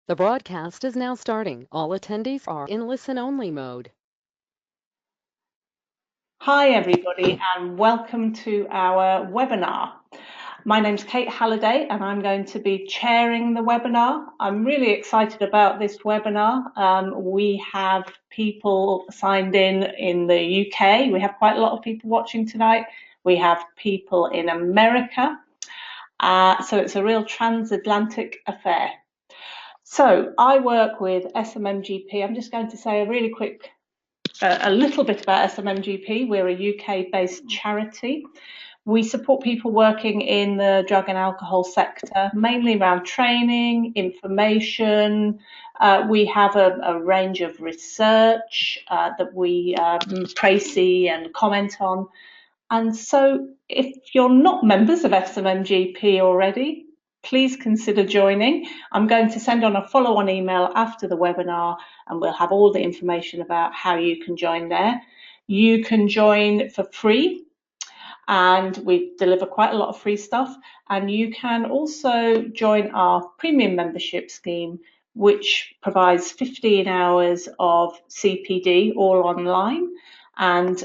The broadcast is now starting. All attendees are in listen-only mode. Hi everybody and welcome to our webinar. My name's Kate Halliday and I'm going to be chairing the webinar. I'm really excited about this webinar. We have people signed in the UK. We have quite a lot of people watching tonight. We have people in America. So it's a real transatlantic affair. So I work with SMMGP. I'm just going to say a little bit about SMMGP. We're a UK-based charity. We support people working in the drug and alcohol sector, mainly around training, information. We have a range of research that we précis and comment on. And so if you're not members of SMMGP already, please consider joining. I'm going to send on a follow-on email after the webinar and we'll have all the information about how you can join there. You can join for free and we deliver quite a lot of free stuff. And you can also join our premium membership scheme, which provides 15 hours of CPD all online. And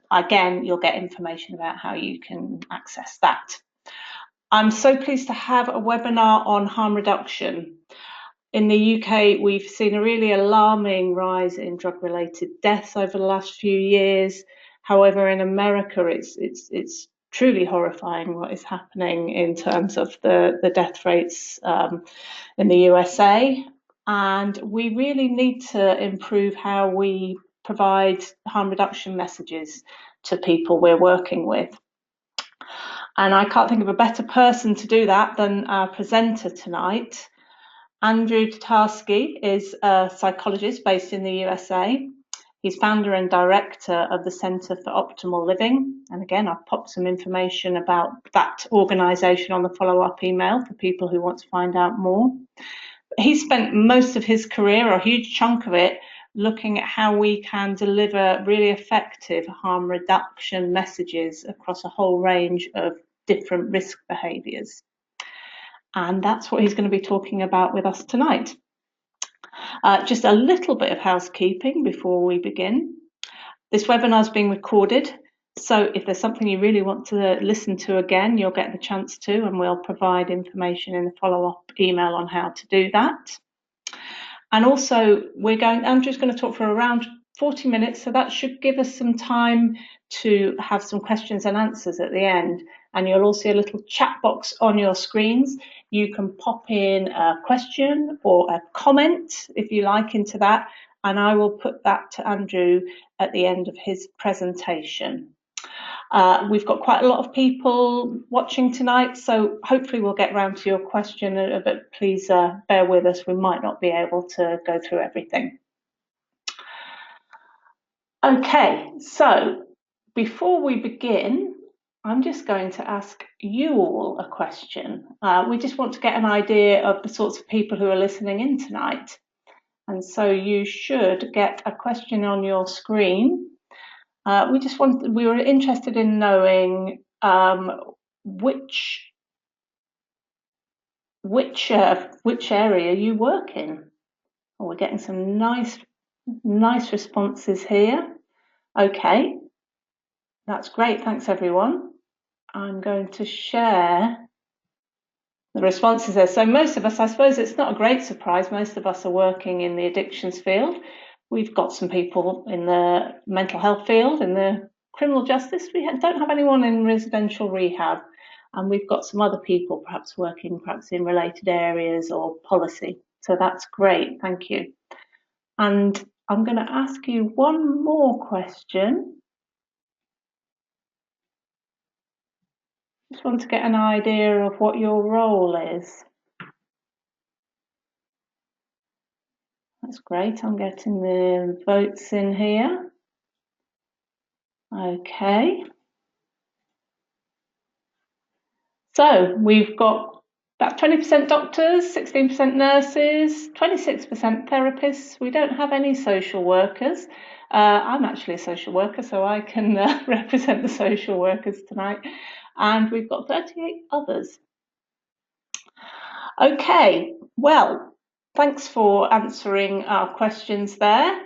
again, you'll get information about how you can access that. I'm so pleased to have a webinar on harm reduction. In the UK, we've seen a really alarming rise in drug-related deaths over the last few years. However, in America, it's truly horrifying what is happening in terms of the death rates in the USA. And we really need to improve how we provide harm reduction messages to people we're working with. And I can't think of a better person to do that than our presenter tonight. Andrew Tatarsky is a psychologist based in the USA. He's founder and director of the Centre for Optimal Living. And again, I've popped some information about that organisation on the follow-up email for people who want to find out more. He spent most of his career, or a huge chunk of it, looking at how we can deliver really effective harm reduction messages across a whole range of different risk behaviours. And that's what he's going to be talking about with us tonight. Just a little bit of housekeeping before we begin. This webinar is being recorded, so if there's something you really want to listen to again, you'll get the chance to, and we'll provide information in the follow-up email on how to do that. And also, Andrew's going to talk for around 40 minutes, so that should give us some time to have some questions and answers at the end. And you'll also see a little chat box on your screens. You can pop in a question or a comment, if you like, into that, and I will put that to Andrew at the end of his presentation. We've got quite a lot of people watching tonight, so hopefully we'll get round to your question, but please bear with us. We might not be able to go through everything. Okay, so before we begin, I'm just going to ask you all a question. We just want to get an idea of the sorts of people who are listening in tonight. And so you should get a question on your screen. We were interested in knowing which area you work in. Oh, we're getting some nice responses here. Okay, that's great. Thanks, everyone. I'm going to share the responses there. So most of us, I suppose it's not a great surprise, most of us are working in the addictions field. We've got some people in the mental health field, in the criminal justice. We don't have anyone in residential rehab. And we've got some other people perhaps working in related areas or policy. So that's great, thank you. And I'm going to ask you one more question. Just want to get an idea of what your role is. That's great, I'm getting the votes in here. Okay. So we've got about 20% doctors, 16% nurses, 26% therapists. We don't have any social workers. I'm actually a social worker, so I can represent the social workers tonight. And we've got 38 others. Okay, well, Thanks for answering our questions there.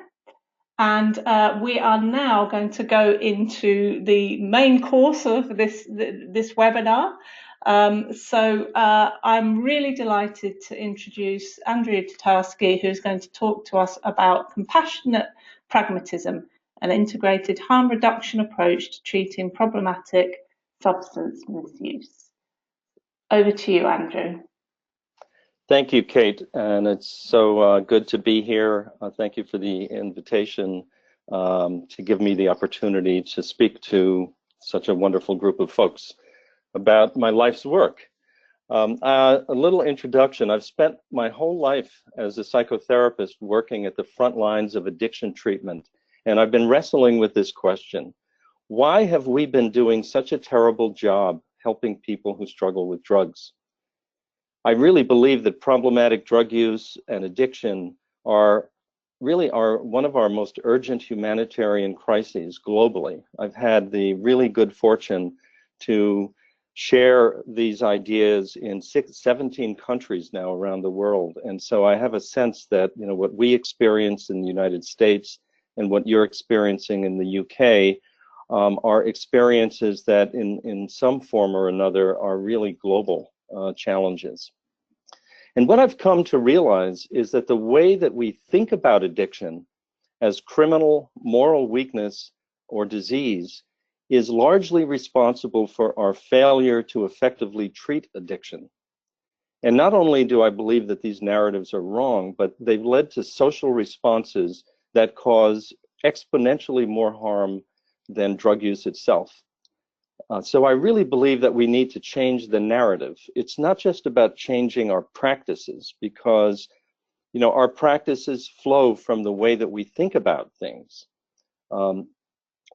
And we are now going to go into the main course of this webinar. I'm really delighted to introduce Andrea Tatarsky, who's going to talk to us about compassionate pragmatism, an integrated harm reduction approach to treating problematic substance misuse. Over to you, Andrew. Thank you, Kate, and it's so good to be here. Thank you for the invitation to give me the opportunity to speak to such a wonderful group of folks about my life's work. A little introduction. I've spent my whole life as a psychotherapist working at the front lines of addiction treatment, and I've been wrestling with this question. Why have we been doing such a terrible job helping people who struggle with drugs? I really believe that problematic drug use and addiction are one of our most urgent humanitarian crises globally. I've had the really good fortune to share these ideas in 17 countries now around the world. And so I have a sense that, you know, what we experience in the United States and what you're experiencing in the UK are experiences that in some form or another are really global challenges. And what I've come to realize is that the way that we think about addiction as criminal, moral weakness, or disease is largely responsible for our failure to effectively treat addiction. And not only do I believe that these narratives are wrong, but they've led to social responses that cause exponentially more harm than drug use itself. So I really believe that we need to change the narrative. It's not just about changing our practices, because, you know, our practices flow from the way that we think about things.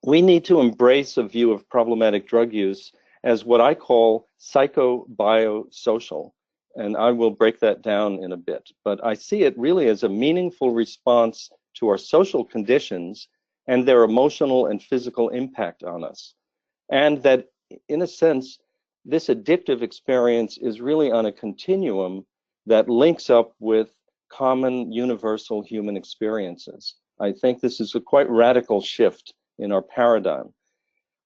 We need to embrace a view of problematic drug use as what I call psycho-biosocial, and I will break that down in a bit. But I see it really as a meaningful response to our social conditions and their emotional and physical impact on us. And that, in a sense, this addictive experience is really on a continuum that links up with common universal human experiences. I think this is a quite radical shift in our paradigm.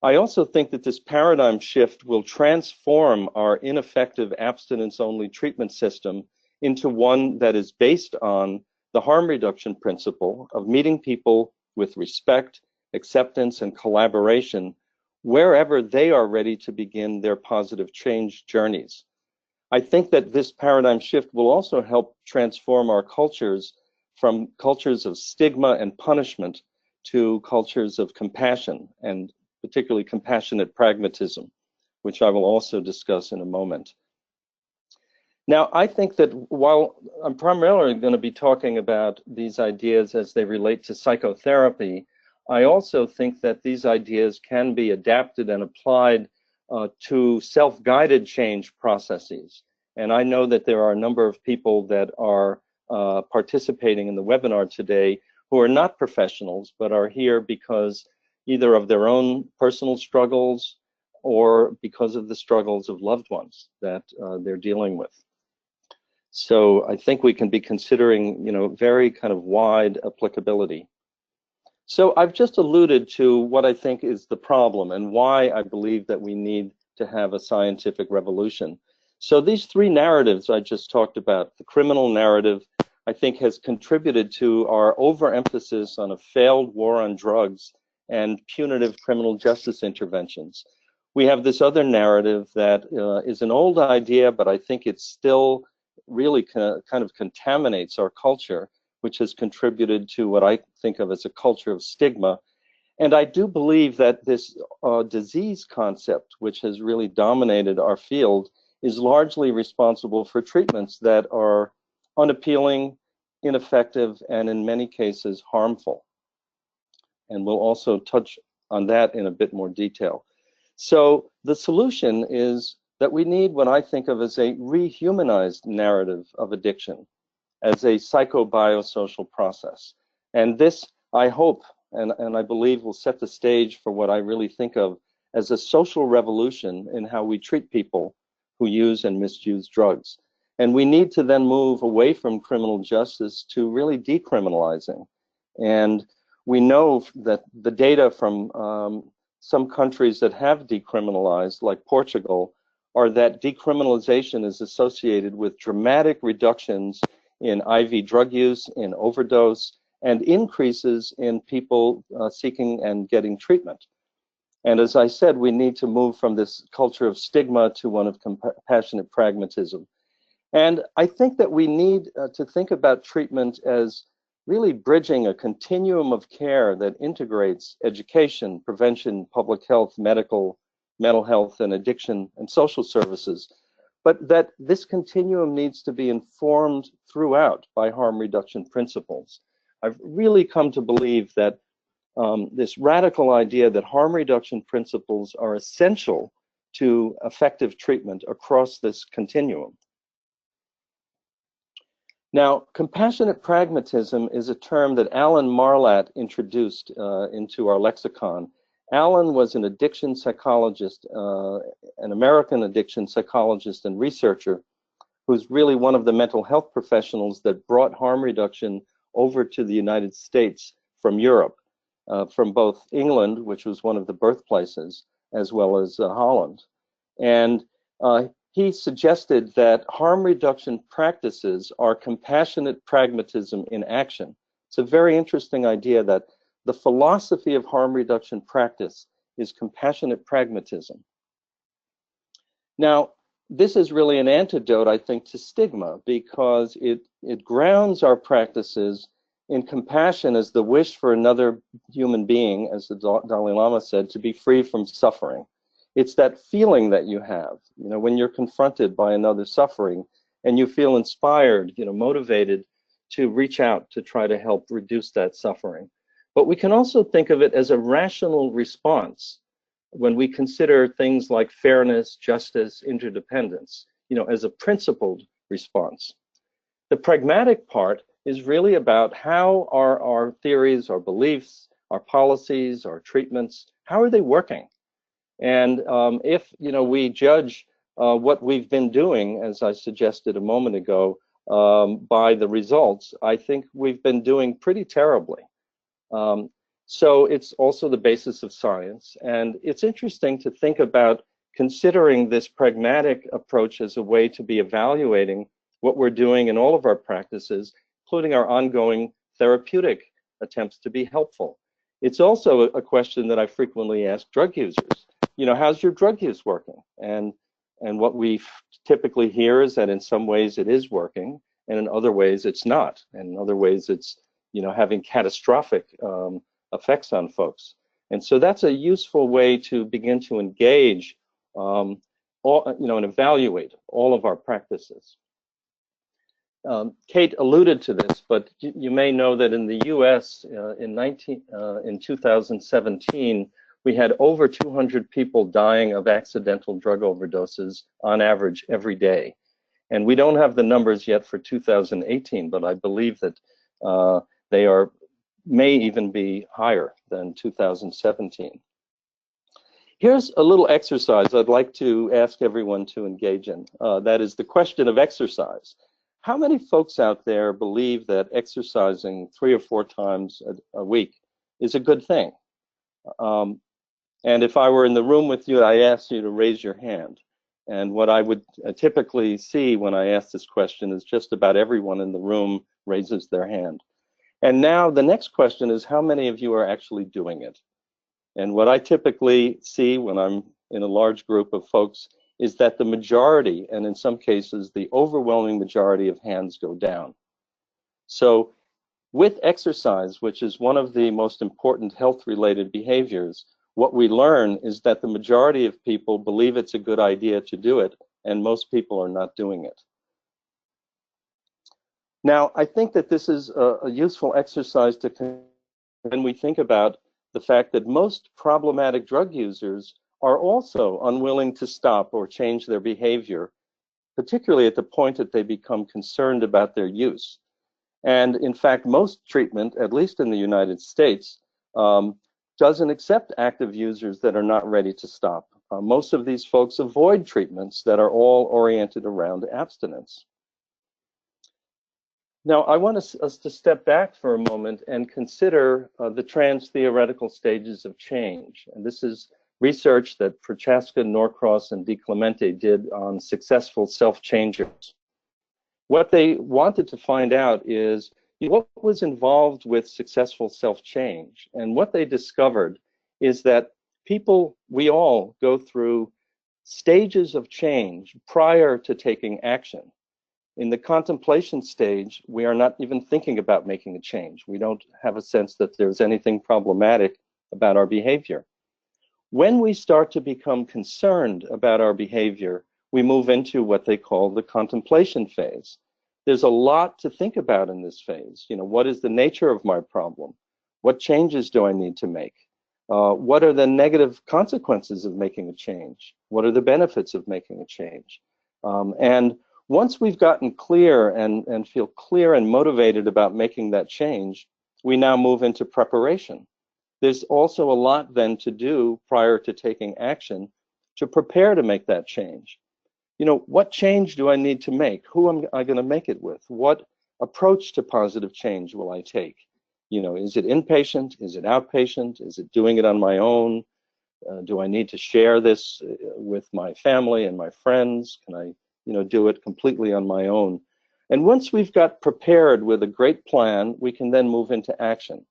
I also think that this paradigm shift will transform our ineffective abstinence-only treatment system into one that is based on the harm reduction principle of meeting people with respect, acceptance, and collaboration wherever they are ready to begin their positive change journeys. I think that this paradigm shift will also help transform our cultures from cultures of stigma and punishment to cultures of compassion, and particularly compassionate pragmatism, which I will also discuss in a moment. Now, I think that while I'm primarily going to be talking about these ideas as they relate to psychotherapy, I also think that these ideas can be adapted and applied to self-guided change processes. And I know that there are a number of people that are participating in the webinar today who are not professionals, but are here because either of their own personal struggles or because of the struggles of loved ones that they're dealing with. So I think we can be considering, you know, very kind of wide applicability. So I've just alluded to what I think is the problem and why I believe that we need to have a scientific revolution. So these three narratives I just talked about, the criminal narrative, I think has contributed to our overemphasis on a failed war on drugs and punitive criminal justice interventions. We have this other narrative that is an old idea, but I think it still really kind of contaminates our culture, which has contributed to what I think of as a culture of stigma. And I do believe that this disease concept, which has really dominated our field, is largely responsible for treatments that are unappealing, ineffective, and in many cases harmful. And we'll also touch on that in a bit more detail. So the solution is that we need what I think of as a rehumanized narrative of addiction, as a psycho-biosocial process. And this, I hope, and I believe will set the stage for what I really think of as a social revolution in how we treat people who use and misuse drugs. And we need to then move away from criminal justice to really decriminalizing. And we know that the data from some countries that have decriminalized, like Portugal, are that decriminalization is associated with dramatic reductions in IV drug use, in overdose, and increases in people seeking and getting treatment. And as I said, we need to move from this culture of stigma to one of compassionate pragmatism. And I think that we need to think about treatment as really bridging a continuum of care that integrates education, prevention, public health, mental health, and addiction and social services. But that this continuum needs to be informed throughout by harm reduction principles. I've really come to believe that this radical idea that harm reduction principles are essential to effective treatment across this continuum. Now, compassionate pragmatism is a term that Alan Marlatt introduced into our lexicon. Alan was an addiction psychologist, an American addiction psychologist and researcher, who's really one of the mental health professionals that brought harm reduction over to the United States from Europe, from both England, which was one of the birthplaces, as well as Holland. And he suggested that harm reduction practices are compassionate pragmatism in action. It's a very interesting idea that the philosophy of harm reduction practice is compassionate pragmatism. Now, this is really an antidote, I think, to stigma, because it grounds our practices in compassion as the wish for another human being, as the Dalai Lama said, to be free from suffering. It's that feeling that you have, when you're confronted by another suffering and you feel inspired, motivated to reach out to try to help reduce that suffering. But we can also think of it as a rational response when we consider things like fairness, justice, interdependence, as a principled response. The pragmatic part is really about how are our theories, our beliefs, our policies, our treatments, how are they working? And if we judge what we've been doing, as I suggested a moment ago, by the results, I think we've been doing pretty terribly. So it's also the basis of science. And it's interesting to think about considering this pragmatic approach as a way to be evaluating what we're doing in all of our practices, including our ongoing therapeutic attempts to be helpful. It's also a question that I frequently ask drug users. How's your drug use working? And what we typically hear is that in some ways it is working, and in other ways it's not. And in other ways it's, having catastrophic effects on folks. And so that's a useful way to begin to engage, and evaluate all of our practices. Kate alluded to this, but you may know that in the U.S. In 2017, we had over 200 people dying of accidental drug overdoses on average every day. And we don't have the numbers yet for 2018, but I believe that they may even be higher than 2017. Here's a little exercise I'd like to ask everyone to engage in. That is the question of exercise. How many folks out there believe that exercising 3 or 4 times a week is a good thing? And if I were in the room with you, I asked you to raise your hand. And what I would typically see when I ask this question is just about everyone in the room raises their hand. And now the next question is, how many of you are actually doing it? And what I typically see when I'm in a large group of folks is that the majority, and in some cases, the overwhelming majority of hands go down. So with exercise, which is one of the most important health-related behaviors, what we learn is that the majority of people believe it's a good idea to do it, and most people are not doing it. Now, I think that this is a useful exercise when we think about the fact that most problematic drug users are also unwilling to stop or change their behavior, particularly at the point that they become concerned about their use. And in fact, most treatment, at least in the United States, doesn't accept active users that are not ready to stop. Most of these folks avoid treatments that are all oriented around abstinence. Now, I want us to step back for a moment and consider the trans-theoretical stages of change. And this is research that Prochaska, Norcross, and DiClemente did on successful self-changers. What they wanted to find out is what was involved with successful self-change. And what they discovered is that people, we all go through stages of change prior to taking action. In the contemplation stage, we are not even thinking about making a change. We don't have a sense that there's anything problematic about our behavior. When we start to become concerned about our behavior, we move into what they call the contemplation phase. There's a lot to think about in this phase. You know, what is the nature of my problem? What changes do I need to make? What are the negative consequences of making a change? What are the benefits of making a change? And once we've gotten clear and feel clear and motivated about making that change, we now move into preparation. There's also a lot then to do prior to taking action to prepare to make that change. You know, what change do I need to make? Who am I going to make it with? What approach to positive change will I take? You know, is it inpatient? Is it outpatient? Is it doing it on my own? Do I need to share this with my family and my friends? Can I, you know, do it completely on my own? And once we've got prepared with a great plan, we can then move into action.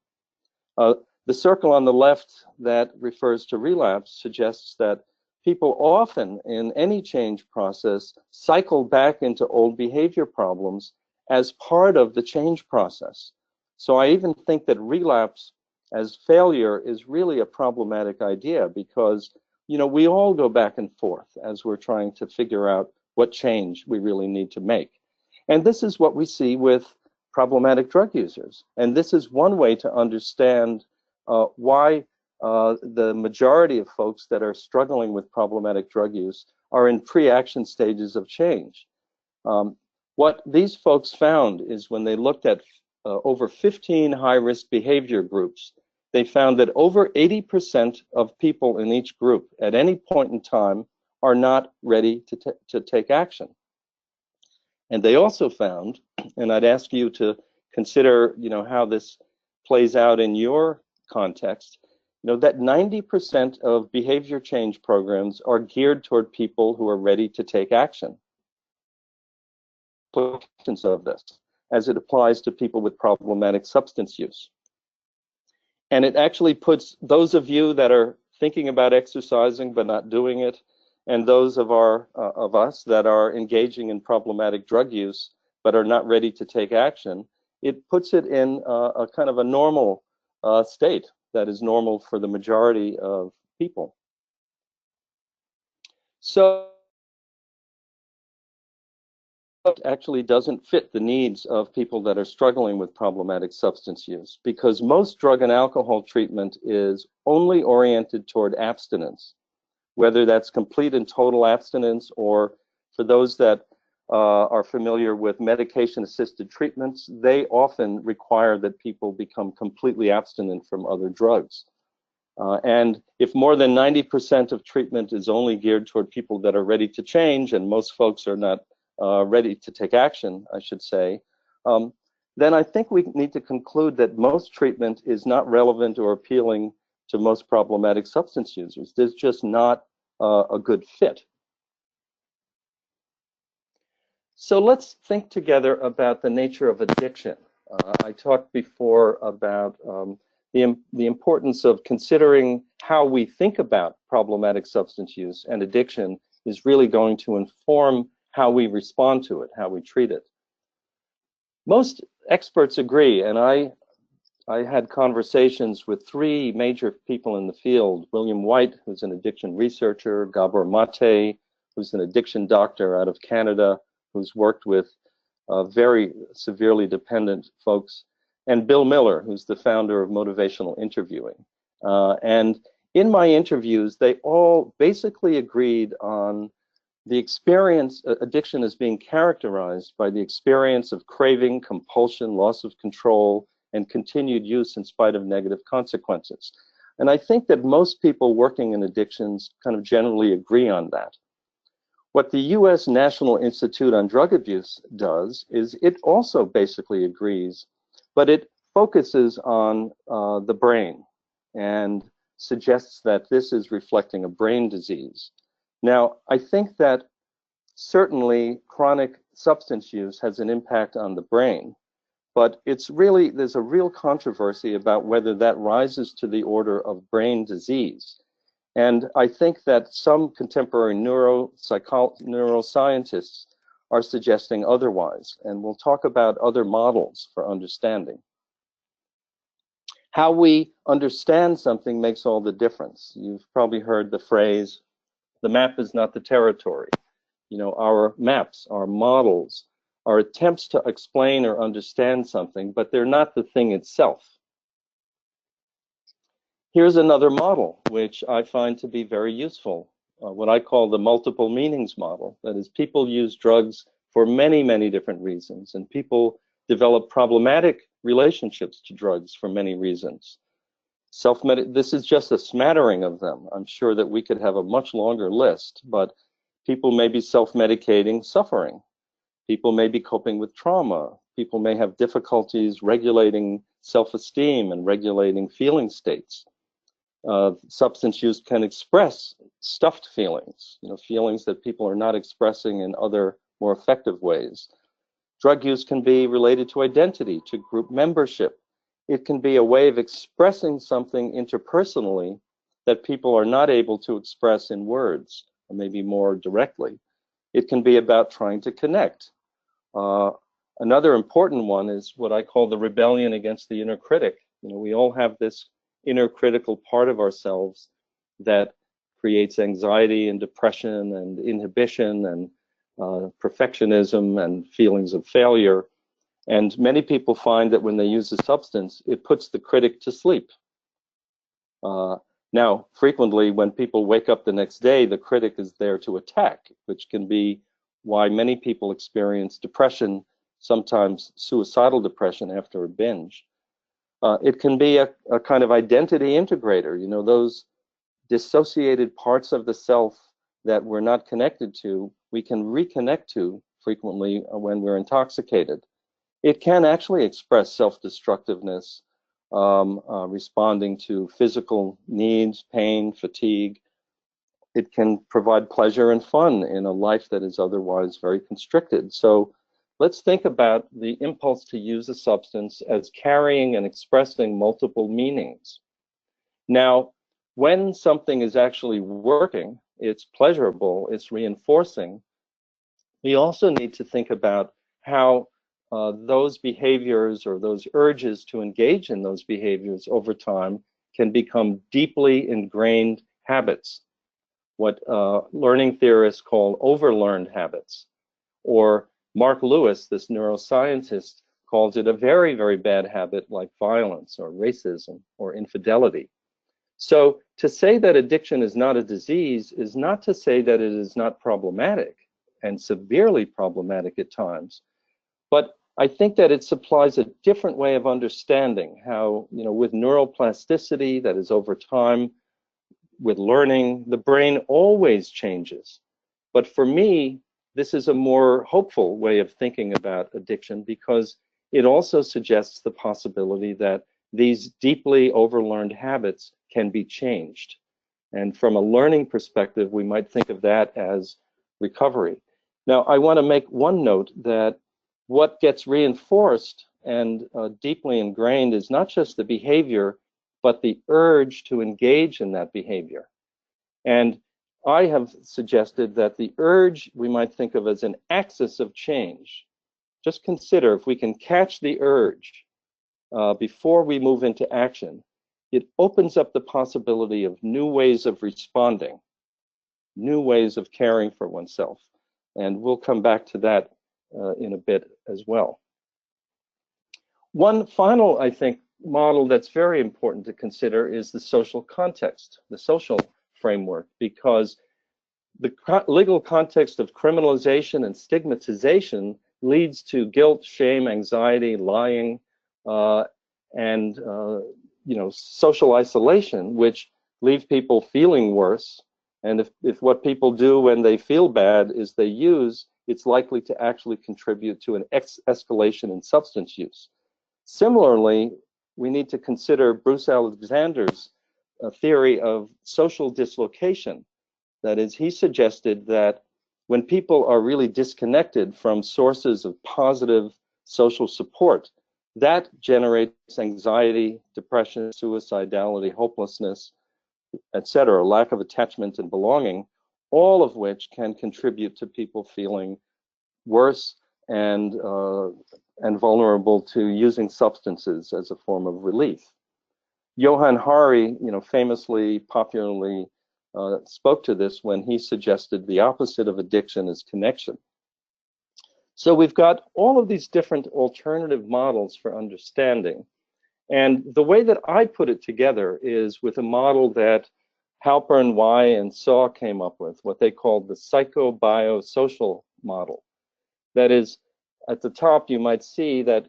The circle on the left that refers to relapse suggests that people often in any change process cycle back into old behavior problems as part of the change process. So I even think that relapse as failure is really a problematic idea because, you know, we all go back and forth as we're trying to figure out what change we really need to make. And this is what we see with problematic drug users. And this is one way to understand why the majority of folks that are struggling with problematic drug use are in pre-action stages of change. What these folks found is when they looked at over 15 high-risk behavior groups, they found that over 80% of people in each group at any point in time are not ready to take action. And they also found, and I'd ask you to consider, you know, how this plays out in your context, you know, that 90% of behavior change programs are geared toward people who are ready to take action. Implications of this as it applies to people with problematic substance use. And it actually puts those of you that are thinking about exercising but not doing it, and those of us that are engaging in problematic drug use but are not ready to take action, it puts it in a kind of a normal state that is normal for the majority of people. So it actually doesn't fit the needs of people that are struggling with problematic substance use, because most drug and alcohol treatment is only oriented toward abstinence, whether that's complete and total abstinence, or for those that are familiar with medication-assisted treatments, they often require that people become completely abstinent from other drugs. And if more than 90% of treatment is only geared toward people that are ready to change, and most folks are not ready to take action, I should say, then I think we need to conclude that most treatment is not relevant or appealing to most problematic substance users. There's just not a good fit. So let's think together about the nature of addiction. I talked before about the importance of considering how we think about problematic substance use and addiction is really going to inform how we respond to it, how we treat it. Most experts agree, and I had conversations with three major people in the field: William White, who's an addiction researcher; Gabor Mate, who's an addiction doctor out of Canada, who's worked with very severely dependent folks; and Bill Miller, who's the founder of motivational interviewing. And in my interviews, they all basically agreed on the experience. Addiction is being characterized by the experience of craving, compulsion, loss of control, and continued use in spite of negative consequences. And I think that most people working in addictions kind of generally agree on that. What the US National Institute on Drug Abuse does is it also basically agrees, but it focuses on the brain and suggests that this is reflecting a brain disease. Now, I think that certainly chronic substance use has an impact on the brain, but there's a real controversy about whether that rises to the order of brain disease. And I think that some contemporary neuroscientists are suggesting otherwise, and we'll talk about other models for understanding. How we understand something makes all the difference. You've probably heard the phrase, the map is not the territory. You know, our maps, our models, are attempts to explain or understand something, but they're not the thing itself. Here's another model, which I find to be very useful, what I call the multiple meanings model. That is, people use drugs for many, many different reasons, and people develop problematic relationships to drugs for many reasons. This is just a smattering of them. I'm sure that we could have a much longer list, but people may be self-medicating suffering. People may be coping with trauma. People may have difficulties regulating self-esteem and regulating feeling states. Substance use can express stuffed feelings, feelings that people are not expressing in other more effective ways. Drug use can be related to identity, to group membership. It can be a way of expressing something interpersonally that people are not able to express in words, or maybe more directly. It can be about trying to connect. Another important one is what I call the rebellion against the inner critic. We all have this inner critical part of ourselves that creates anxiety and depression and inhibition and perfectionism and feelings of failure. And many people find that when they use a substance, it puts the critic to sleep. Now, frequently when people wake up the next day, the critic is there to attack, which can be why many people experience depression, sometimes suicidal depression after a binge. It can be a kind of identity integrator, those dissociated parts of the self that we're not connected to, we can reconnect to frequently when we're intoxicated. It can actually express self-destructiveness, responding to physical needs, pain, fatigue. It can provide pleasure and fun in a life that is otherwise very constricted. So let's think about the impulse to use a substance as carrying and expressing multiple meanings. Now, when something is actually working, it's pleasurable, it's reinforcing, we also need to think about how those behaviors or those urges to engage in those behaviors over time can become deeply ingrained habits, what learning theorists call overlearned habits. Or Mark Lewis, this neuroscientist, calls it a very, very bad habit like violence or racism or infidelity. So to say that addiction is not a disease is not to say that it is not problematic and severely problematic at times. But I think that it supplies a different way of understanding how, with neuroplasticity, that is over time, with learning, the brain always changes. But for me, this is a more hopeful way of thinking about addiction because it also suggests the possibility that these deeply overlearned habits can be changed. And from a learning perspective, we might think of that as recovery. Now, I want to make one note that what gets reinforced and deeply ingrained is not just the behavior, but the urge to engage in that behavior. And I have suggested that the urge we might think of as an axis of change. Just consider if we can catch the urge before we move into action, it opens up the possibility of new ways of responding, new ways of caring for oneself. And we'll come back to that in a bit as well. One final, I think, model that's very important to consider is the social context, the social framework, because the legal context of criminalization and stigmatization leads to guilt, shame, anxiety, lying, and social isolation, which leave people feeling worse And if what people do when they feel bad is they use, it's likely to actually contribute to an escalation in substance use. Similarly, we need to consider Bruce Alexander's theory of social dislocation. That is, he suggested that when people are really disconnected from sources of positive social support, that generates anxiety, depression, suicidality, hopelessness, etc., lack of attachment and belonging, all of which can contribute to people feeling worse and vulnerable to using substances as a form of relief. Johann Hari, famously, popularly spoke to this when he suggested the opposite of addiction is connection. So we've got all of these different alternative models for understanding. And the way that I put it together is with a model that Halpern, Y, and Saw came up with, what they called the psycho-biosocial model. That is, at the top, you might see that,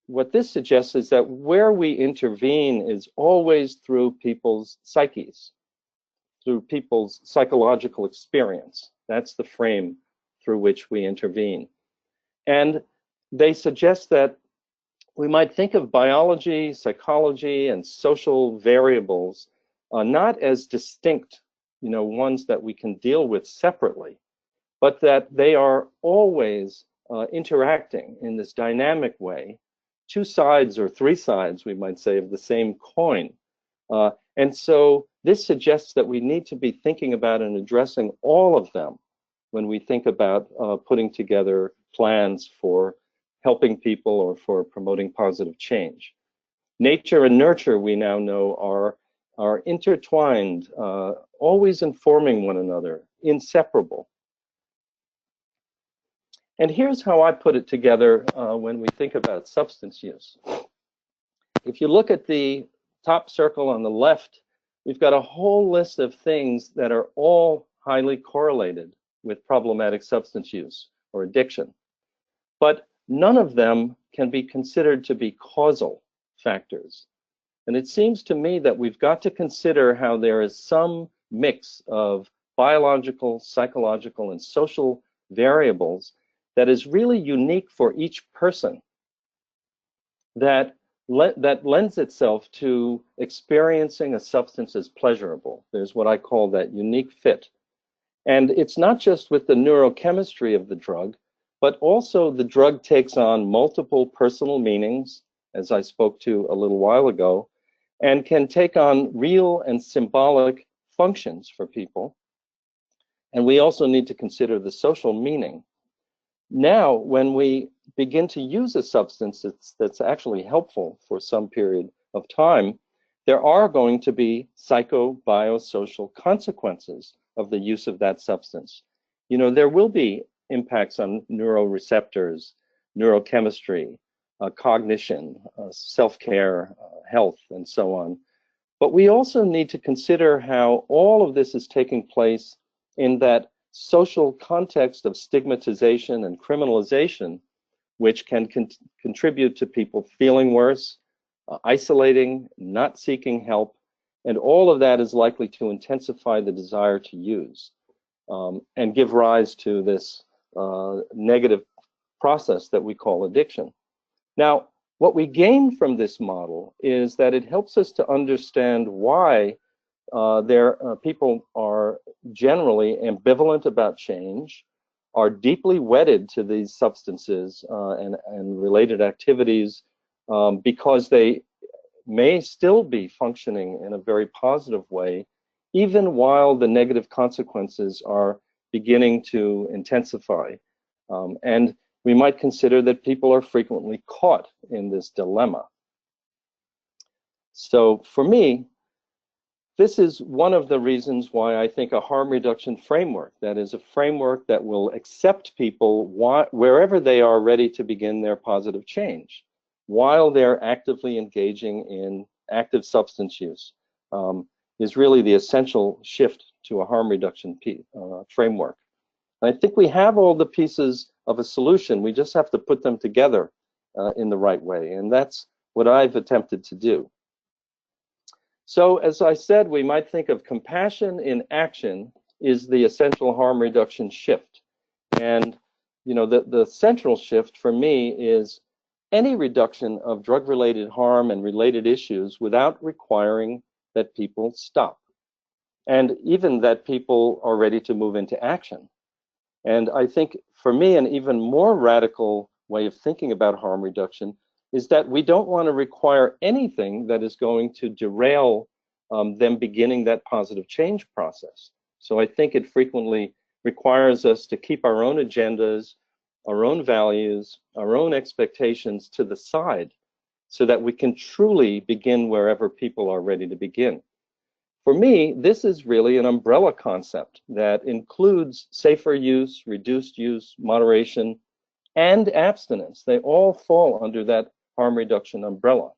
what this suggests is that where we intervene is always through people's psyches, through people's psychological experience. That's the frame through which we intervene. And they suggest that we might think of biology, psychology, and social variables not as distinct, ones that we can deal with separately, but that they are always interacting in this dynamic way, two sides or three sides, we might say, of the same coin. And so this suggests that we need to be thinking about and addressing all of them when we think about putting together plans for helping people or for promoting positive change. Nature and nurture, we now know, are intertwined, always informing one another, inseparable. And here's how I put it together when we think about substance use. If you look at the top circle on the left, we've got a whole list of things that are all highly correlated with problematic substance use or addiction. But none of them can be considered to be causal factors. And it seems to me that we've got to consider how there is some mix of biological, psychological, and social variables that is really unique for each person, that lends itself to experiencing a substance as pleasurable. There's what I call that unique fit. And it's not just with the neurochemistry of the drug, but also the drug takes on multiple personal meanings, as I spoke to a little while ago, and can take on real and symbolic functions for people. And we also need to consider the social meaning. Now, when we begin to use a substance that's actually helpful for some period of time, there are going to be psycho-biosocial consequences of the use of that substance. There will be impacts on neuroreceptors, neurochemistry, cognition, self-care, health, and so on. But we also need to consider how all of this is taking place in that social context of stigmatization and criminalization, which can contribute to people feeling worse, isolating, not seeking help, and all of that is likely to intensify the desire to use and give rise to this negative process that we call addiction. Now, what we gain from this model is that it helps us to understand why people are generally ambivalent about change, are deeply wedded to these substances and related activities because they may still be functioning in a very positive way, even while the negative consequences are beginning to intensify. And we might consider that people are frequently caught in this dilemma. So for me, this is one of the reasons why I think a harm reduction framework, that is a framework that will accept people wherever they are ready to begin their positive change, while they're actively engaging in active substance use, is really the essential shift to a harm reduction framework. And I think we have all the pieces of a solution. We just have to put them together in the right way. And that's what I've attempted to do. So as I said, we might think of compassion in action is the essential harm reduction shift. And the central shift for me is any reduction of drug-related harm and related issues without requiring that people stop, and even that people are ready to move into action. And I think for me, an even more radical way of thinking about harm reduction is that we don't want to require anything that is going to derail them beginning that positive change process. So I think it frequently requires us to keep our own agendas, our own values, our own expectations to the side so that we can truly begin wherever people are ready to begin. For me, this is really an umbrella concept that includes safer use, reduced use, moderation, and abstinence. They all fall under that harm reduction umbrella.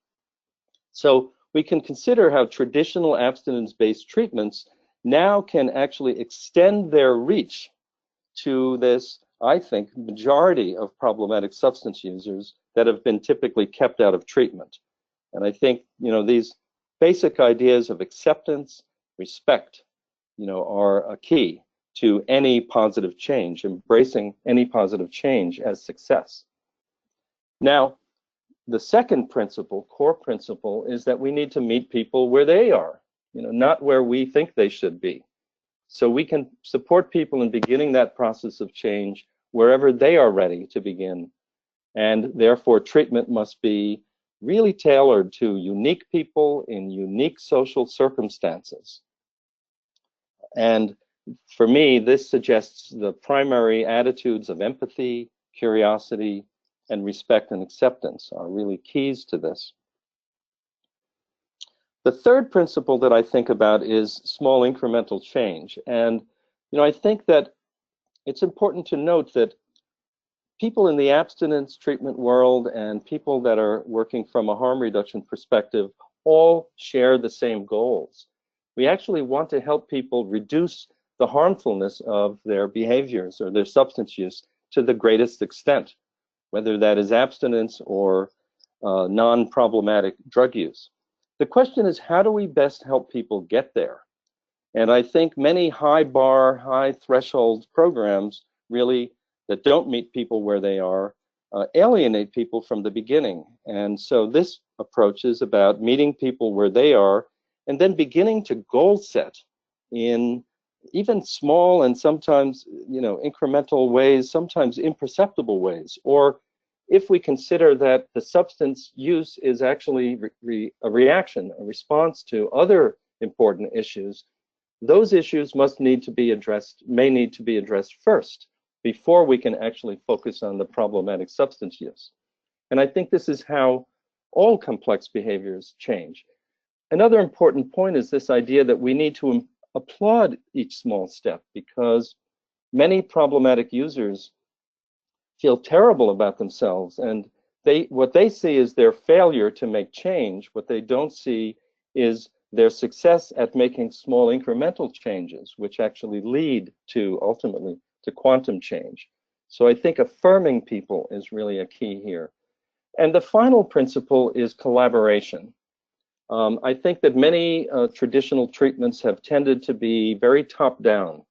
So we can consider how traditional abstinence-based treatments now can actually extend their reach to this, I think, majority of problematic substance users that have been typically kept out of treatment. And I think, these basic ideas of acceptance, respect, are a key to any positive change, embracing any positive change as success. Now, the second principle, core principle, is that we need to meet people where they are, not where we think they should be. So we can support people in beginning that process of change wherever they are ready to begin. And therefore, treatment must be really tailored to unique people in unique social circumstances. And for me, this suggests the primary attitudes of empathy, curiosity, and respect and acceptance are really keys to this. The third principle that I think about is small incremental change. And, I think that it's important to note that people in the abstinence treatment world and people that are working from a harm reduction perspective all share the same goals. We actually want to help people reduce the harmfulness of their behaviors or their substance use to the greatest extent, whether that is abstinence or non-problematic drug use. The question is, how do we best help people get there? And I think many high bar, high threshold programs really that don't meet people where they are alienate people from the beginning. And so this approach is about meeting people where they are and then beginning to goal set in even small and sometimes incremental ways, sometimes imperceptible ways. Or if we consider that the substance use is actually a reaction, a response to other important issues, those issues may need to be addressed first before we can actually focus on the problematic substance use. And I think this is how all complex behaviors change. Another important point is this idea that we need to applaud each small step, because many problematic users feel terrible about themselves, and what they see is their failure to make change. What they don't see is their success at making small incremental changes, which actually lead to ultimately to quantum change. So I think affirming people is really a key here. And the final principle is collaboration. I think that many traditional treatments have tended to be very top-down,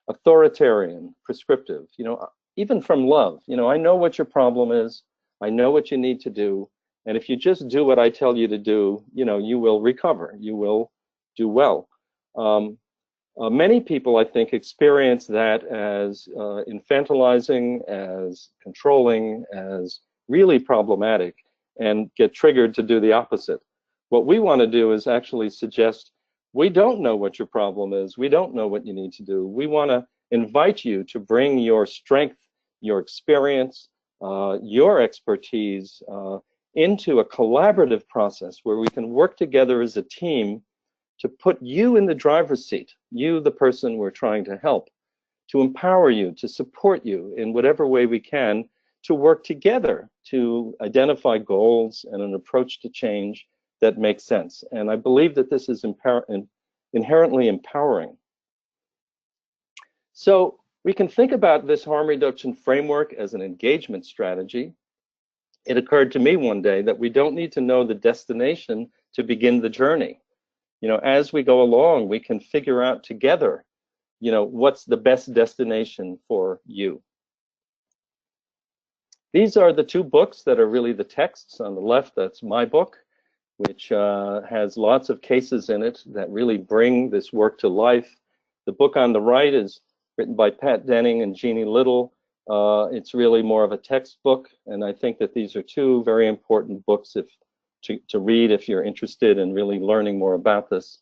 authoritarian, prescriptive, even from love. I know what your problem is, I know what you need to do, and if you just do what I tell you to do, you will recover, you will do well. Many people, I think, experience that as infantilizing, as controlling, as really problematic, and get triggered to do the opposite. What we want to do is actually suggest, we don't know what your problem is, we don't know what you need to do. We want to invite you to bring your strength, your experience, your expertise into a collaborative process where we can work together as a team to put you in the driver's seat, you, the person we're trying to help, to empower you, to support you in whatever way we can, to work together to identify goals and an approach to change that makes sense. And I believe that this is inherently empowering. So we can think about this harm reduction framework as an engagement strategy. It occurred to me one day that we don't need to know the destination to begin the journey. As we go along, we can figure out together, what's the best destination for you. These are the two books that are really the texts. On the left, that's my book, which has lots of cases in it that really bring this work to life. The book on the right is written by Pat Denning and Jeannie Little. It's really more of a textbook, and I think that these are two very important books to read if you're interested in really learning more about this.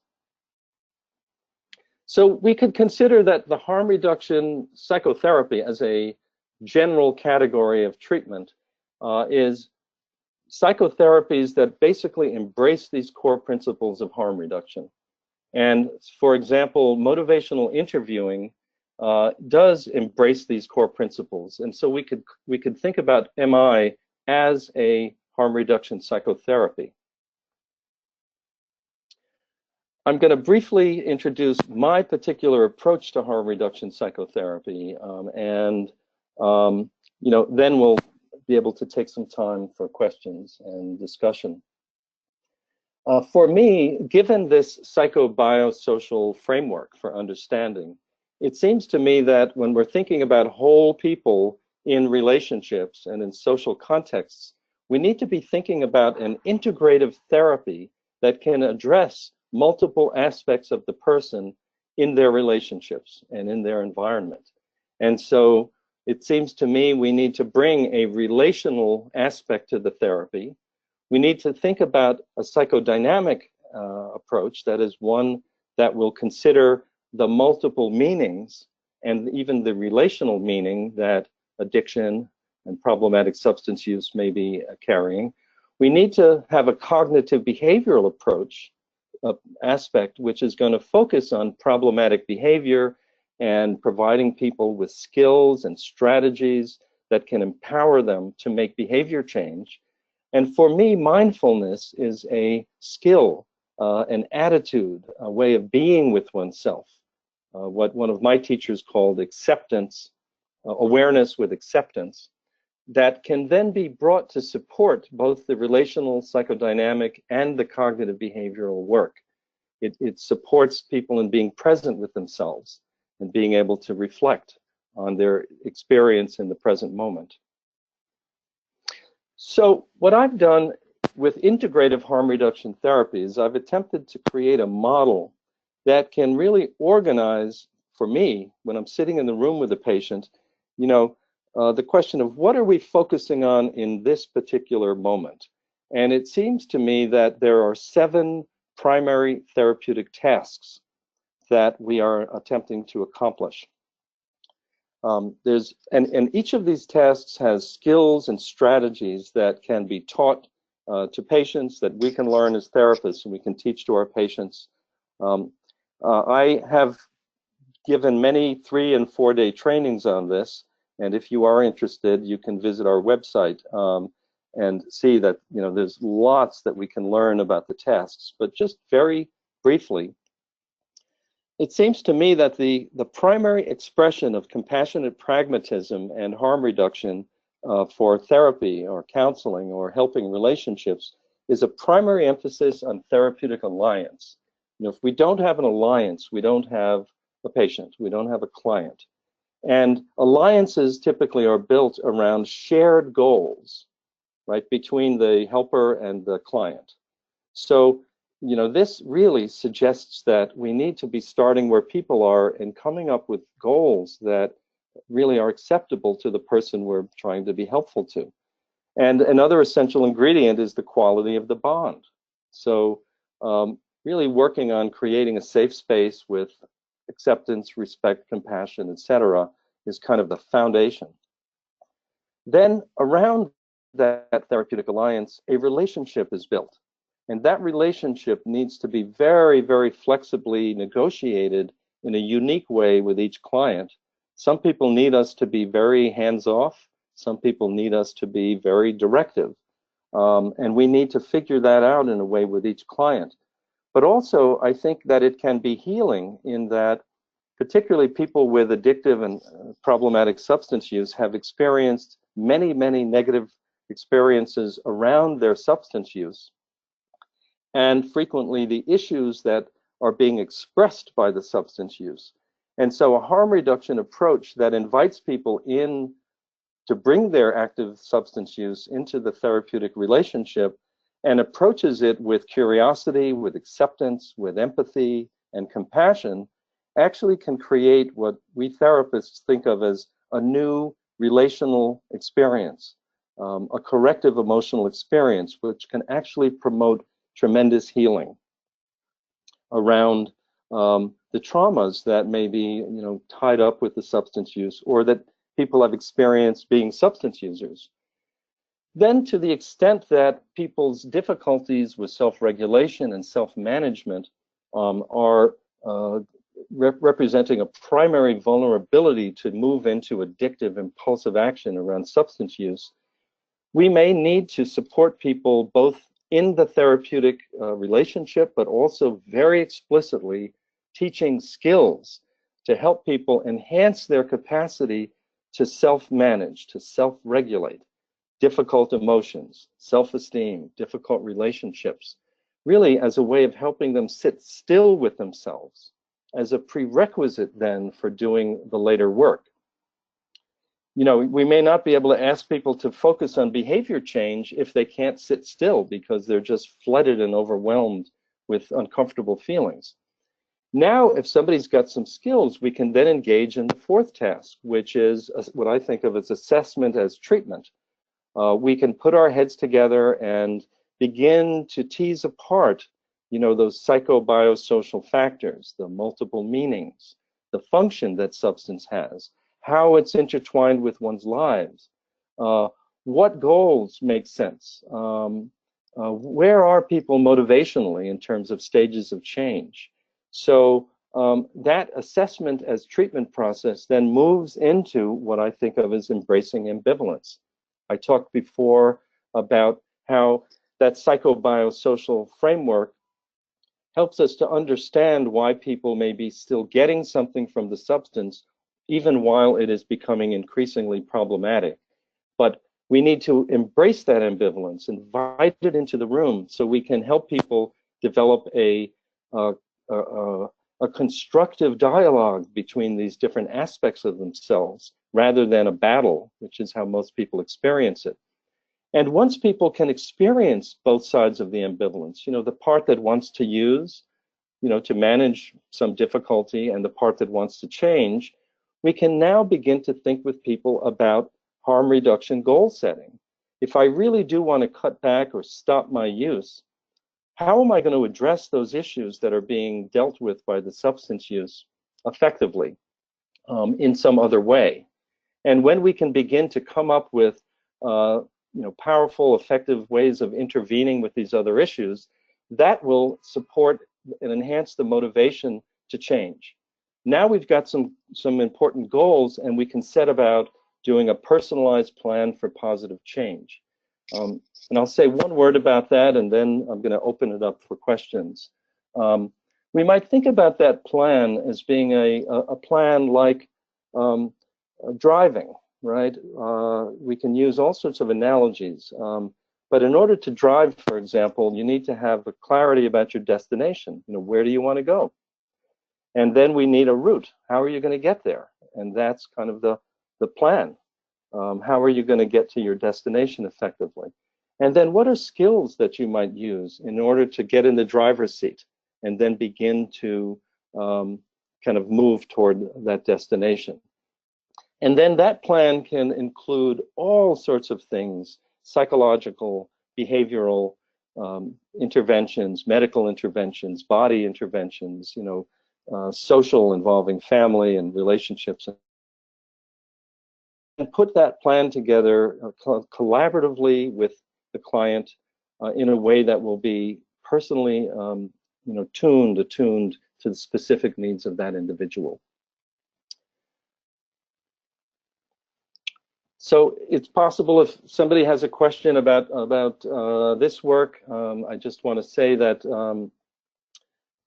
So we could consider that the harm reduction psychotherapy as a general category of treatment is psychotherapies that basically embrace these core principles of harm reduction. And for example, motivational interviewing does embrace these core principles. And so we could think about MI as a harm reduction psychotherapy. I'm going to briefly introduce my particular approach to harm reduction psychotherapy, and then we'll be able to take some time for questions and discussion. For me, given this psychobiosocial framework for understanding, it seems to me that when we're thinking about whole people in relationships and in social contexts, we need to be thinking about an integrative therapy that can address multiple aspects of the person in their relationships and in their environment. And so it seems to me we need to bring a relational aspect to the therapy. We need to think about a psychodynamic approach, that is one that will consider the multiple meanings and even the relational meaning that addiction and problematic substance use may be carrying. We need to have a cognitive behavioral approach aspect, which is going to focus on problematic behavior and providing people with skills and strategies that can empower them to make behavior change. And for me, mindfulness is a skill, an attitude, a way of being with oneself, what one of my teachers called acceptance, awareness with acceptance, that can then be brought to support both the relational, psychodynamic, and the cognitive behavioral work. It supports people in being present with themselves and being able to reflect on their experience in the present moment. So what I've done with integrative harm reduction therapy is I've attempted to create a model that can really organize, for me, when I'm sitting in the room with a patient, the question of what are we focusing on in this particular moment? And it seems to me that there are 7 primary therapeutic tasks that we are attempting to accomplish. And each of these tasks has skills and strategies that can be taught to patients, that we can learn as therapists and we can teach to our patients. I have given many 3- and 4-day trainings on this, and if you are interested, you can visit our website and see that there's lots that we can learn about the tasks. But just very briefly, it seems to me that the primary expression of compassionate pragmatism and harm reduction for therapy or counseling or helping relationships is a primary emphasis on therapeutic alliance. If we don't have an alliance, we don't have a patient, we don't have a client. And alliances typically are built around shared goals, right, between the helper and the client. So, this really suggests that we need to be starting where people are and coming up with goals that really are acceptable to the person we're trying to be helpful to. And another essential ingredient is the quality of the bond. So really working on creating a safe space with acceptance, respect, compassion, etc., is kind of the foundation. Then around that therapeutic alliance, a relationship is built. And that relationship needs to be very, very flexibly negotiated in a unique way with each client. Some people need us to be very hands-off. Some people need us to be very directive. And we need to figure that out in a way with each client. But also, I think that it can be healing in that particularly people with addictive and problematic substance use have experienced many, many negative experiences around their substance use. and frequently the issues that are being expressed by the substance use. And so a harm reduction approach that invites people in to bring their active substance use into the therapeutic relationship and approaches it with curiosity, with acceptance, with empathy and compassion, actually can create what we therapists think of as a new relational experience, a corrective emotional experience, which can actually promote tremendous healing around the traumas that may be, tied up with the substance use or that people have experienced being substance users. Then, to the extent that people's difficulties with self-regulation and self-management are representing a primary vulnerability to move into addictive, impulsive action around substance use, we may need to support people both in the therapeutic relationship, but also very explicitly teaching skills to help people enhance their capacity to self-manage, to self-regulate difficult emotions, self-esteem, difficult relationships, really as a way of helping them sit still with themselves, as a prerequisite then for doing the later work. We may not be able to ask people to focus on behavior change if they can't sit still because they're just flooded and overwhelmed with uncomfortable feelings. Now, if somebody's got some skills, we can then engage in the fourth task, which is what I think of as assessment as treatment. We can put our heads together and begin to tease apart, those psychobiosocial factors, the multiple meanings, the function that substance has, how it's intertwined with one's lives, what goals make sense, where are people motivationally in terms of stages of change. So that assessment as treatment process then moves into what I think of as embracing ambivalence. I talked before about how that psychobiosocial framework helps us to understand why people may be still getting something from the substance, even while it is becoming increasingly problematic. But we need to embrace that ambivalence, invite it into the room so we can help people develop a constructive dialogue between these different aspects of themselves rather than a battle, which is how most people experience it. And once people can experience both sides of the ambivalence, the part that wants to use, to manage some difficulty and the part that wants to change, we can now begin to think with people about harm reduction goal setting. If I really do want to cut back or stop my use, how am I going to address those issues that are being dealt with by the substance use effectively in some other way? And when we can begin to come up with powerful, effective ways of intervening with these other issues, that will support and enhance the motivation to change. Now we've got some important goals, and we can set about doing a personalized plan for positive change. And I'll say one word about that, and then I'm going to open it up for questions. We might think about that plan as being a plan like driving, right? We can use all sorts of analogies. But in order to drive, for example, you need to have a clarity about your destination. Where do you want to go? And then we need a route. How are you going to get there? And that's kind of the plan. How are you going to get to your destination effectively? And then what are skills that you might use in order to get in the driver's seat and then begin to kind of move toward that destination? And then that plan can include all sorts of things: psychological, behavioral interventions, medical interventions, body interventions, social involving family and relationships. And put that plan together collaboratively with the client in a way that will be personally attuned to the specific needs of that individual. So it's possible if somebody has a question about this work, I just want to say that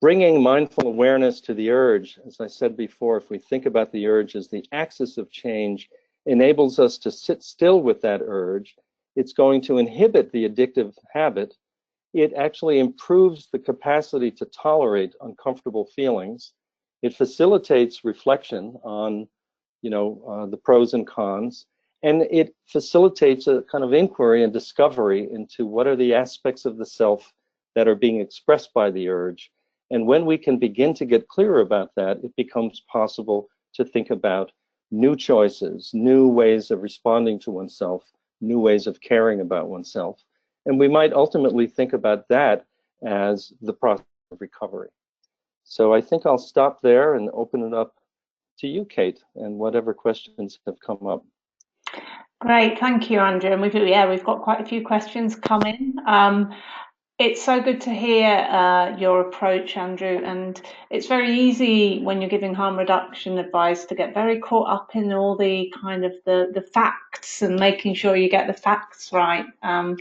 bringing mindful awareness to the urge, as I said before, if we think about the urge as the axis of change, enables us to sit still with that urge. It's going to inhibit the addictive habit, it actually improves the capacity to tolerate uncomfortable feelings. It facilitates reflection on, the pros and cons, and it facilitates a kind of inquiry and discovery into what are the aspects of the self that are being expressed by the urge. And when we can begin to get clearer about that, it becomes possible to think about new choices, new ways of responding to oneself, new ways of caring about oneself. And we might ultimately think about that as the process of recovery. So I think I'll stop there and open it up to you, Kate, and whatever questions have come up. Great, thank you, Andrew. And we've got quite a few questions coming. It's so good to hear your approach, Andrew, and it's very easy when you're giving harm reduction advice to get very caught up in all the kind of the facts and making sure you get the facts right. And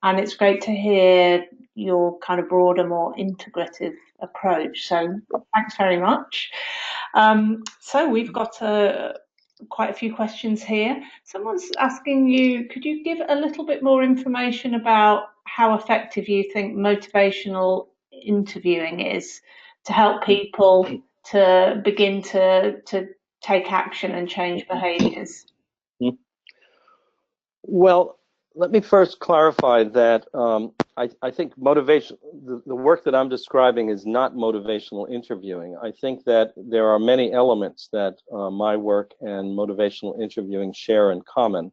it's great to hear your kind of broader, more integrative approach. So thanks very much. So we've got quite a few questions here. Someone's asking you, could you give a little bit more information about how effective you think motivational interviewing is to help people to begin to take action and change behaviours? Well, let me first clarify that I think motivation, the work that I'm describing is not motivational interviewing. I think that there are many elements that my work and motivational interviewing share in common.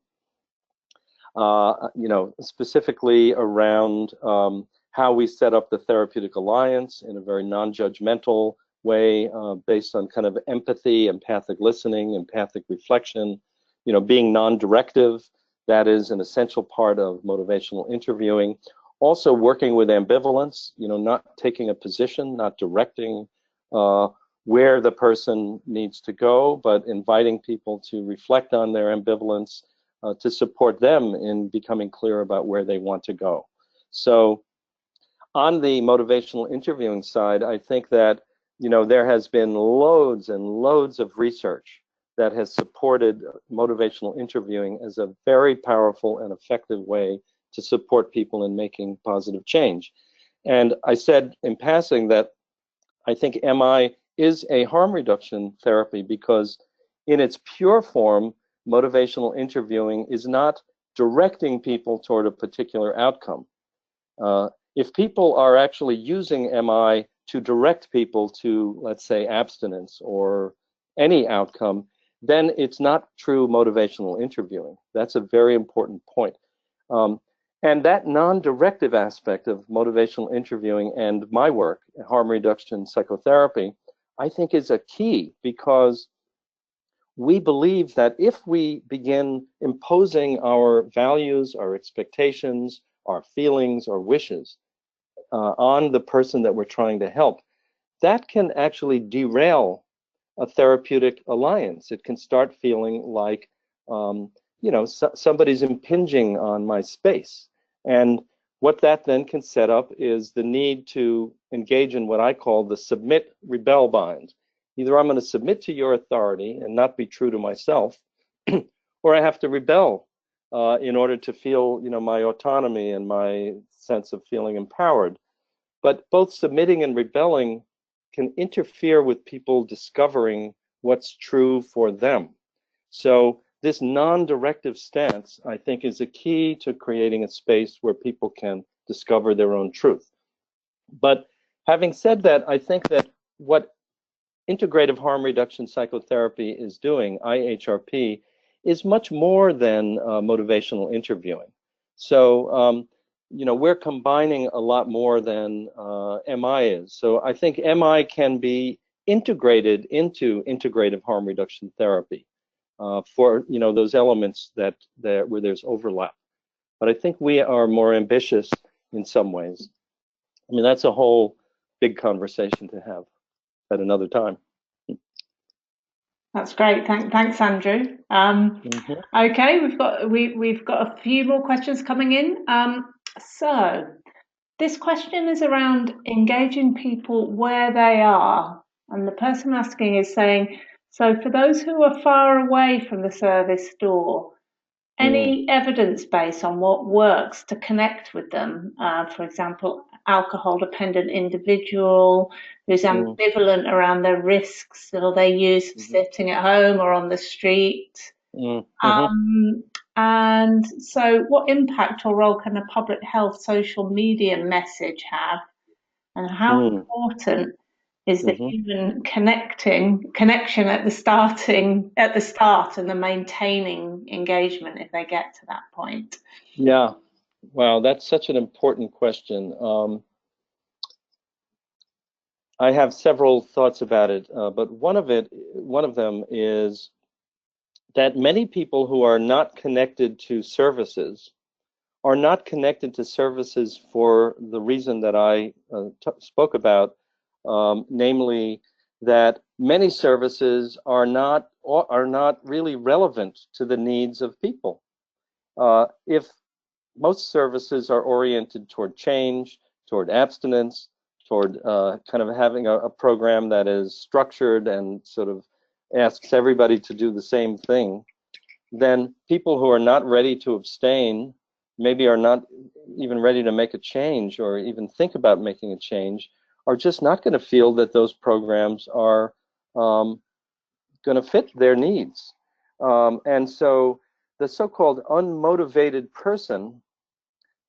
Specifically around how we set up the therapeutic alliance in a very non-judgmental way, based on kind of empathy, empathic listening, empathic reflection, being non-directive. That is an essential part of motivational interviewing. Also working with ambivalence, not taking a position, not directing where the person needs to go, but inviting people to reflect on their ambivalence, to support them in becoming clear about where they want to go. So on the motivational interviewing side, I think that, there has been loads and loads of research that has supported motivational interviewing as a very powerful and effective way to support people in making positive change. And I said in passing that I think MI is a harm reduction therapy because in its pure form, motivational interviewing is not directing people toward a particular outcome. If people are actually using MI to direct people to, let's say, abstinence or any outcome, then it's not true motivational interviewing. That's a very important point. And that non-directive aspect of motivational interviewing and my work, harm reduction psychotherapy, I think is a key because we believe that if we begin imposing our values, our expectations, our feelings, or wishes on the person that we're trying to help, that can actually derail a therapeutic alliance. It can start feeling like, somebody's impinging on my space. And what that then can set up is the need to engage in what I call the submit rebel bind. Either I'm going to submit to your authority and not be true to myself, or I have to rebel in order to feel, my autonomy and my sense of feeling empowered. But both submitting and rebelling can interfere with people discovering what's true for them. So this non-directive stance, I think, is a key to creating a space where people can discover their own truth. But having said that, I think that what integrative harm reduction psychotherapy is doing, IHRP, is much more than motivational interviewing. So, we're combining a lot more than MI is. So I think MI can be integrated into integrative harm reduction therapy for those elements that where there's overlap. But I think we are more ambitious in some ways. I mean, that's a whole big conversation to have at another time. That's great. Thanks, Andrew. Okay, we've got a few more questions coming in. So this question is around engaging people where they are, and the person asking is saying, so for those who are far away from the service door, any evidence base on what works to connect with them? For example, alcohol-dependent individual who's ambivalent around their risks, or they use sitting at home or on the street. And so what impact or role can a public health social media message have? And how important is the human connection at the start and the maintaining engagement if they get to that point? Yeah, wow, that's such an important question. I have several thoughts about it, but one of them is that many people who are not connected to services are not connected to services for the reason that I spoke about, namely that many services are not really relevant to the needs of people. If most services are oriented toward change, toward abstinence, toward kind of having a program that is structured and sort of asks everybody to do the same thing, then people who are not ready to abstain, maybe are not even ready to make a change or even think about making a change, are just not going to feel that those programs are going to fit their needs. And so the so-called unmotivated person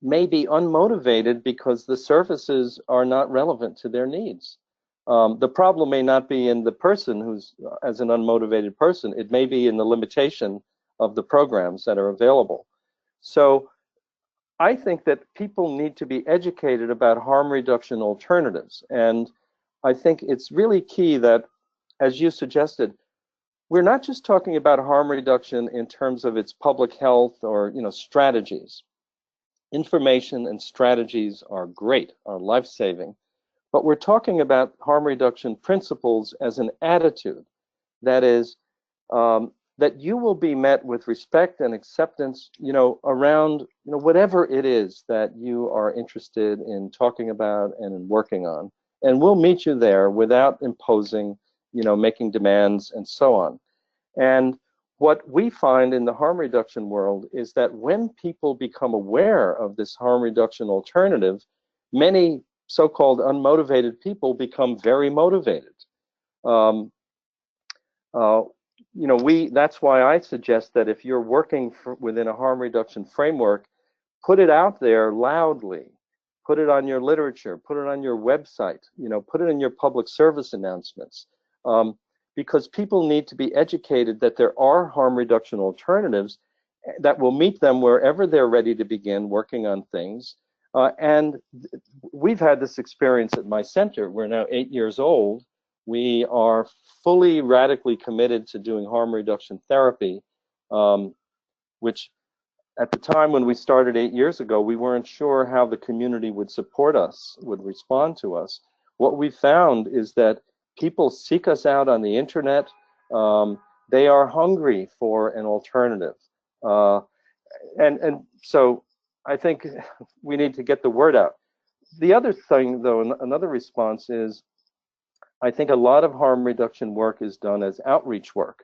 may be unmotivated because the services are not relevant to their needs. The problem may not be in the person who's as an unmotivated person. It may be in the limitation of the programs that are available. So I think that people need to be educated about harm reduction alternatives. And I think it's really key that, as you suggested, we're not just talking about harm reduction in terms of its public health or strategies. Information and strategies are great, are life-saving, but we're talking about harm reduction principles as an attitude. That is, that you will be met with respect and acceptance, around, whatever it is that you are interested in talking about and in working on. And we'll meet you there without imposing, making demands and so on. And what we find in the harm reduction world is that when people become aware of this harm reduction alternative, many so-called unmotivated people become very motivated. That's why I suggest that if you're working within a harm reduction framework, put it out there loudly, put it on your literature, put it on your website, put it in your public service announcements. Because people need to be educated that there are harm reduction alternatives that will meet them wherever they're ready to begin working on things. And we've had this experience at my center. We're now 8 years old. We are fully radically committed to doing harm reduction therapy, which at the time when we started 8 years ago, we weren't sure how the community would support us, would respond to us. What we found is that people seek us out on the internet. They are hungry for an alternative. And so I think we need to get the word out. The other thing, though, another response is, I think a lot of harm reduction work is done as outreach work.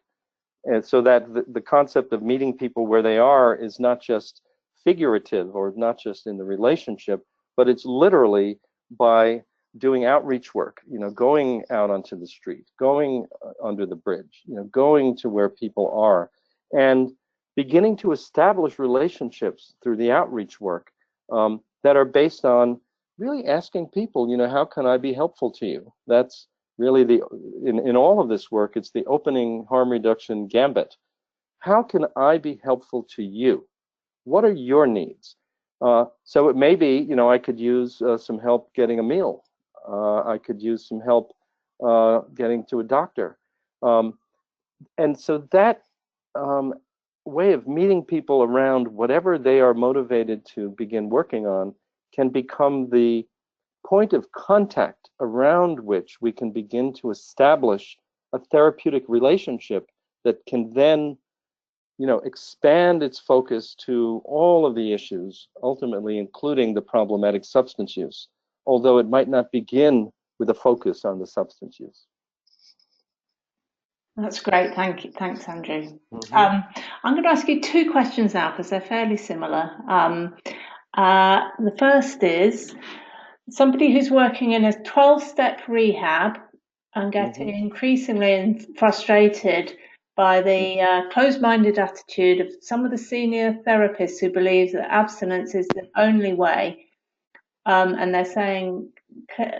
And so that the concept of meeting people where they are is not just figurative or not just in the relationship, but it's literally by doing outreach work, going out onto the street, going under the bridge, going to where people are, and beginning to establish relationships through the outreach work that are based on really asking people, how can I be helpful to you? That's really in all of this work, it's the opening harm reduction gambit. How can I be helpful to you? What are your needs? So it may be, I could use some help getting a meal. I could use some help getting to a doctor. And so that way of meeting people around whatever they are motivated to begin working on can become the point of contact around which we can begin to establish a therapeutic relationship that can then, expand its focus to all of the issues, ultimately including the problematic substance use, although it might not begin with a focus on the substance use. That's great. Thank you. Thanks, Andrew. Mm-hmm. I'm going to ask you two questions now because they're fairly similar. The first is somebody who's working in a 12-step rehab and getting Mm-hmm. increasingly frustrated by the closed-minded attitude of some of the senior therapists who believe that abstinence is the only way. And they're saying,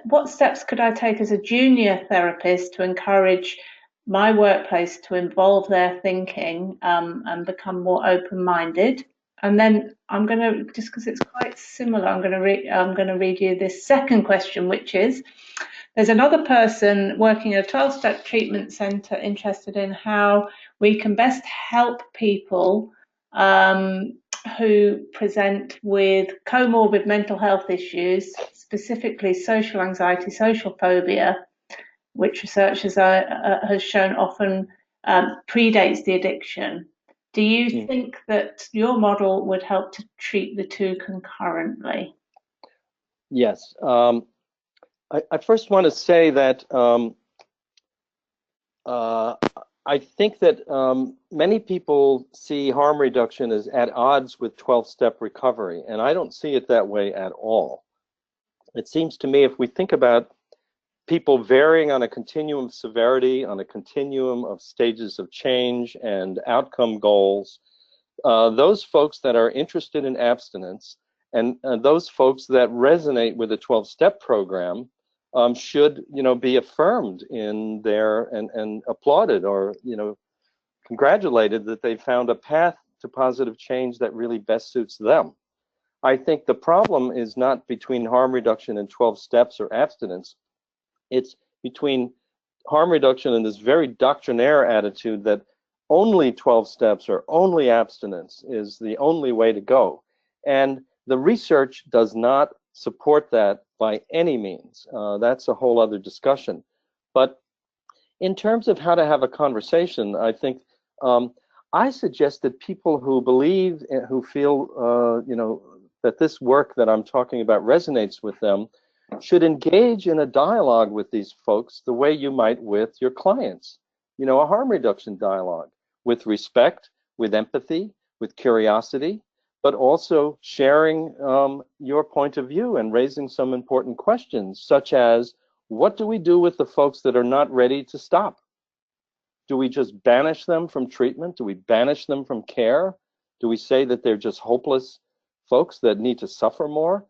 what steps could I take as a junior therapist to encourage my workplace to involve their thinking and become more open-minded? And then I'm going to, just because it's quite similar, I'm going to read you this second question, which is, there's another person working at a 12-step treatment centre interested in how we can best help people who present with comorbid mental health issues, specifically social anxiety, social phobia, which research has shown often predates the addiction. Do you think that your model would help to treat the two concurrently? Yes. I first want to say that I think that many people see harm reduction as at odds with 12-step recovery, and I don't see it that way at all. It seems to me if we think about people varying on a continuum of severity, on a continuum of stages of change and outcome goals, those folks that are interested in abstinence and those folks that resonate with the 12-step program should, be affirmed in their and applauded or, congratulated that they found a path to positive change that really best suits them. I think the problem is not between harm reduction and 12 steps or abstinence. It's between harm reduction and this very doctrinaire attitude that only 12 steps or only abstinence is the only way to go. And the research does not support that by any means. That's a whole other discussion. But in terms of how to have a conversation, I think I suggest that people who believe, who feel, that this work that I'm talking about resonates with them, should engage in a dialogue with these folks the way you might with your clients. A harm reduction dialogue with respect, with empathy, with curiosity, but also sharing your point of view and raising some important questions, such as, what do we do with the folks that are not ready to stop? Do we just banish them from treatment? Do we banish them from care? Do we say that they're just hopeless folks that need to suffer more?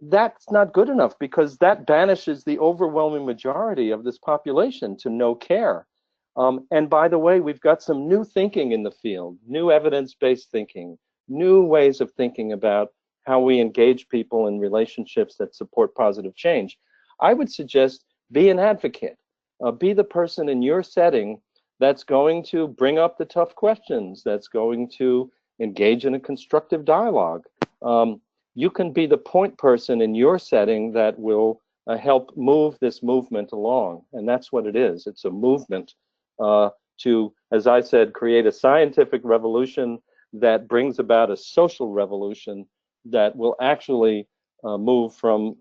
That's not good enough because that banishes the overwhelming majority of this population to no care. And by the way, we've got some new thinking in the field, new evidence-based thinking, new ways of thinking about how we engage people in relationships that support positive change. I would suggest be an advocate. Be the person in your setting that's going to bring up the tough questions, that's going to engage in a constructive dialogue. You can be the point person in your setting that will help move this movement along. And that's what it is. It's a movement to, as I said, create a scientific revolution that brings about a social revolution that will actually move from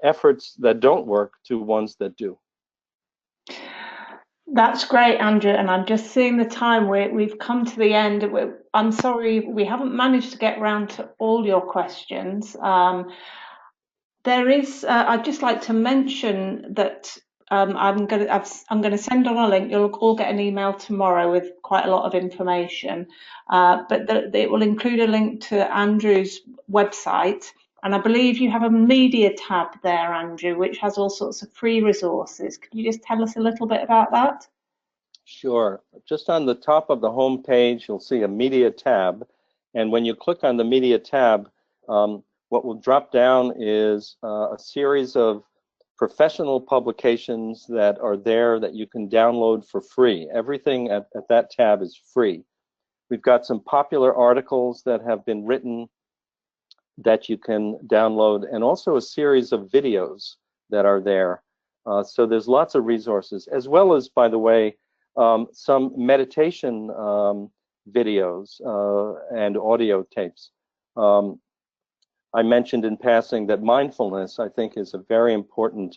efforts that don't work to ones that do. That's great, Andrew, and I'm just seeing the time. We've come to the end. I'm sorry we haven't managed to get around to all your questions. I'd just like to mention that I'm going to send on a link. You'll all get an email tomorrow with quite a lot of information, but it will include a link to Andrew's website. And I believe you have a media tab there, Andrew, which has all sorts of free resources. Could you just tell us a little bit about that? Sure. Just on the top of the home page, you'll see a media tab. And when you click on the media tab, what will drop down is a series of professional publications that are there that you can download for free. Everything at that tab is free. We've got some popular articles that have been written that you can download, and also a series of videos that are there. So there's lots of resources, as well as, by the way, some meditation videos and audio tapes. I mentioned in passing that mindfulness, I think, is a very important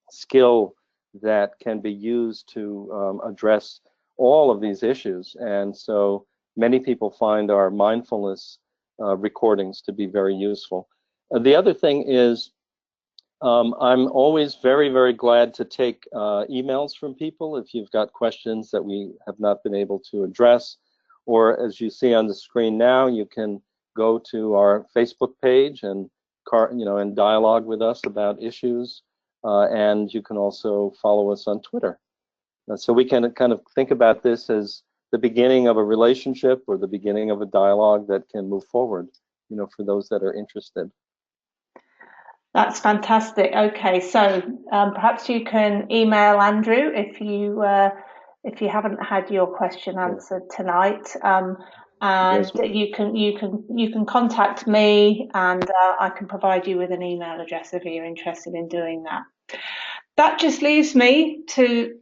skill that can be used to address all of these issues. And so many people find our mindfulness recordings to be very useful. The other thing is, I'm always very, very glad to take emails from people if you've got questions that we have not been able to address. Or as you see on the screen now, you can go to our Facebook page and and dialogue with us about issues. And you can also follow us on Twitter. So we can kind of think about this as the beginning of a relationship or the beginning of a dialogue that can move forward, for those that are interested. That's fantastic. Okay, so perhaps you can email Andrew if you haven't had your question answered tonight, and Yes. you can contact me, and I can provide you with an email address if you're interested in doing that. That just leaves me to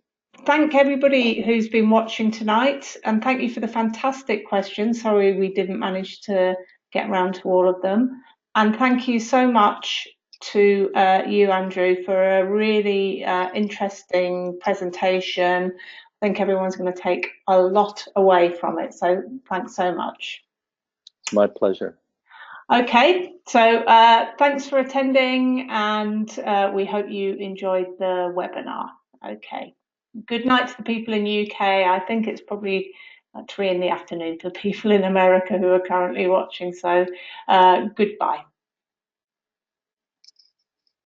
thank everybody who's been watching tonight, and thank you for the fantastic questions. Sorry we didn't manage to get around to all of them. And thank you so much to you, Andrew, for a really interesting presentation. I think everyone's going to take a lot away from it. So thanks so much. It's my pleasure. Okay, so thanks for attending, and we hope you enjoyed the webinar. Okay, good night to the people in UK. I think it's probably 3 in the afternoon for people in America who are currently watching, so goodbye.